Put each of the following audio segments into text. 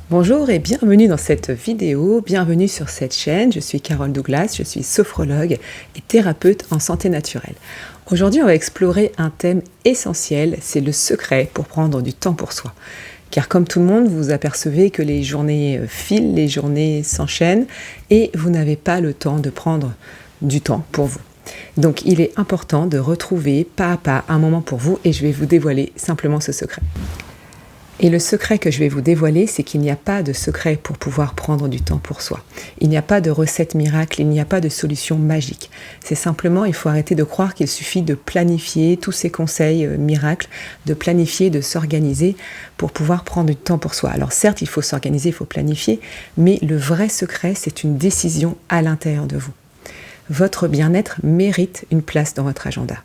Bonjour et bienvenue dans cette vidéo, bienvenue sur cette chaîne. Je suis Carole Douglas, je suis sophrologue et thérapeute en santé naturelle. Aujourd'hui, on va explorer un thème essentiel, c'est le secret pour prendre du temps pour soi. Car comme tout le monde, vous apercevez que les journées filent, les journées s'enchaînent et vous n'avez pas le temps de prendre du temps pour vous. Donc il est important de retrouver pas à pas un moment pour vous et je vais vous dévoiler simplement ce secret. Et le secret que je vais vous dévoiler, c'est qu'il n'y a pas de secret pour pouvoir prendre du temps pour soi. Il n'y a pas de recette miracle, il n'y a pas de solution magique. C'est simplement, il faut arrêter de croire qu'il suffit de planifier tous ces conseils miracles, de planifier, de s'organiser pour pouvoir prendre du temps pour soi. Alors certes, il faut s'organiser, il faut planifier, mais le vrai secret, c'est une décision à l'intérieur de vous. Votre bien-être mérite une place dans votre agenda.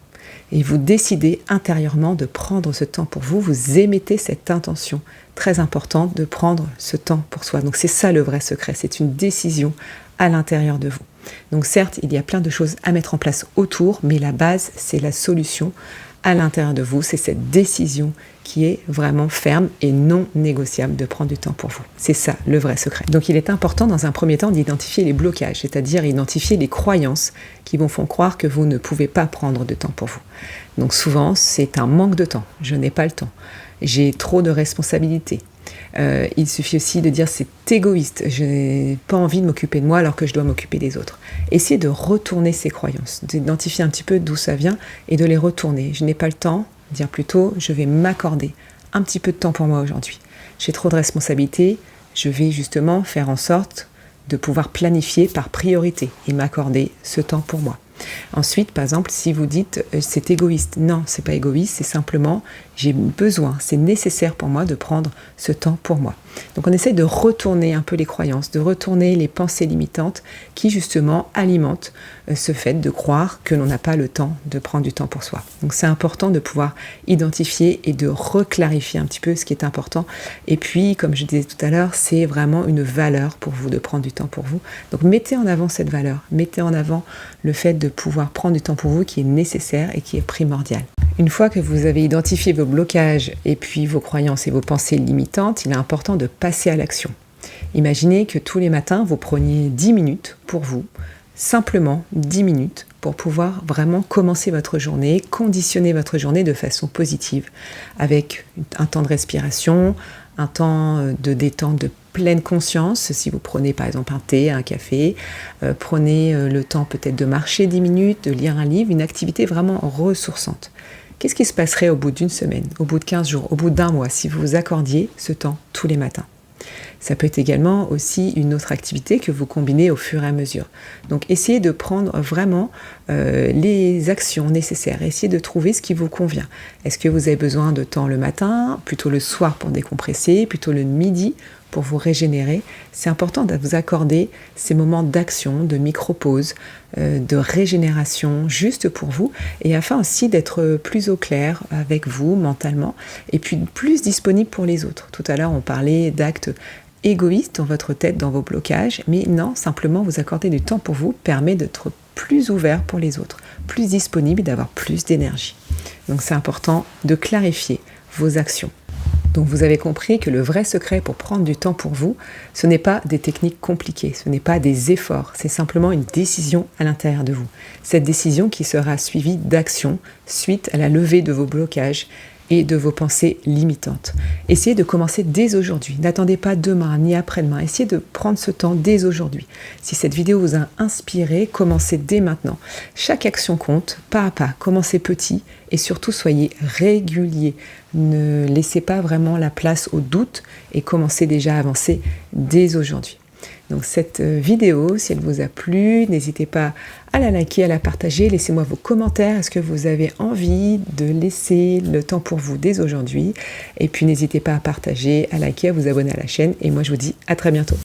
Et vous décidez intérieurement de prendre ce temps pour vous, vous émettez cette intention très importante de prendre ce temps pour soi. Donc c'est ça le vrai secret, c'est une décision à l'intérieur de vous. Donc certes, il y a plein de choses à mettre en place autour, mais la base, c'est la solution à l'intérieur de vous, c'est cette décision qui est vraiment ferme et non négociable de prendre du temps pour vous. C'est ça le vrai secret. Donc il est important dans un premier temps d'identifier les blocages, c'est-à-dire identifier les croyances qui vous font croire que vous ne pouvez pas prendre de temps pour vous. Donc souvent c'est un manque de temps, je n'ai pas le temps, j'ai trop de responsabilités. Il suffit aussi de dire c'est égoïste, je n'ai pas envie de m'occuper de moi alors que je dois m'occuper des autres. Essayez de retourner ces croyances, d'identifier un petit peu d'où ça vient et de les retourner. Je n'ai pas le temps, dire plutôt je vais m'accorder un petit peu de temps pour moi aujourd'hui. J'ai trop de responsabilités, je vais justement faire en sorte de pouvoir planifier par priorité et m'accorder ce temps pour moi. Ensuite, par exemple, si vous dites c'est égoïste, non, c'est pas égoïste, c'est simplement j'ai besoin, c'est nécessaire pour moi de prendre ce temps pour moi. Donc on essaie de retourner un peu les croyances, de retourner les pensées limitantes qui justement alimentent ce fait de croire que l'on n'a pas le temps de prendre du temps pour soi. Donc c'est important de pouvoir identifier et de reclarifier un petit peu ce qui est important. Et puis, comme je disais tout à l'heure, c'est vraiment une valeur pour vous de prendre du temps pour vous. Donc mettez en avant cette valeur, mettez en avant le fait de pouvoir prendre du temps pour vous qui est nécessaire et qui est primordial. Une fois que vous avez identifié vos blocages et puis vos croyances et vos pensées limitantes, il est important de passer à l'action. Imaginez que tous les matins, vous preniez 10 minutes pour vous, simplement 10 minutes, pour pouvoir vraiment commencer votre journée, conditionner votre journée de façon positive, avec un temps de respiration, un temps de détente de pleine conscience. Si vous prenez par exemple un thé, un café, prenez le temps peut-être de marcher 10 minutes, de lire un livre, une activité vraiment ressourçante. Qu'est-ce qui se passerait au bout d'une semaine, au bout de 15 jours, au bout d'un mois, si vous vous accordiez ce temps tous les matins? Ça peut être également aussi une autre activité que vous combinez au fur et à mesure. Donc essayez de prendre vraiment les actions nécessaires, essayez de trouver ce qui vous convient. Est-ce que vous avez besoin de temps le matin, plutôt le soir pour décompresser, plutôt le midi pour vous régénérer? C'est important de vous accorder ces moments d'action, de micro-pause, de régénération juste pour vous et afin aussi d'être plus au clair avec vous mentalement et puis plus disponible pour les autres. Tout à l'heure, on parlait d'actes égoïstes dans votre tête, dans vos blocages, mais non, simplement vous accorder du temps pour vous permet d'être plus ouvert pour les autres, plus disponible et d'avoir plus d'énergie. Donc c'est important de clarifier vos actions. Donc vous avez compris que le vrai secret pour prendre du temps pour vous, ce n'est pas des techniques compliquées, ce n'est pas des efforts, c'est simplement une décision à l'intérieur de vous. Cette décision qui sera suivie d'actions suite à la levée de vos blocages et de vos pensées limitantes. Essayez de commencer dès aujourd'hui. N'attendez pas demain ni après-demain. Essayez de prendre ce temps dès aujourd'hui. Si cette vidéo vous a inspiré, commencez dès maintenant. Chaque action compte, pas à pas. Commencez petit et surtout soyez régulier. Ne laissez pas vraiment la place au doute et commencez déjà à avancer dès aujourd'hui. Donc cette vidéo, si elle vous a plu, n'hésitez pas à la liker, à la partager, laissez-moi vos commentaires, est-ce que vous avez envie de laisser le temps pour vous dès aujourd'hui? Et puis n'hésitez pas à partager, à liker, à vous abonner à la chaîne et moi je vous dis à très bientôt.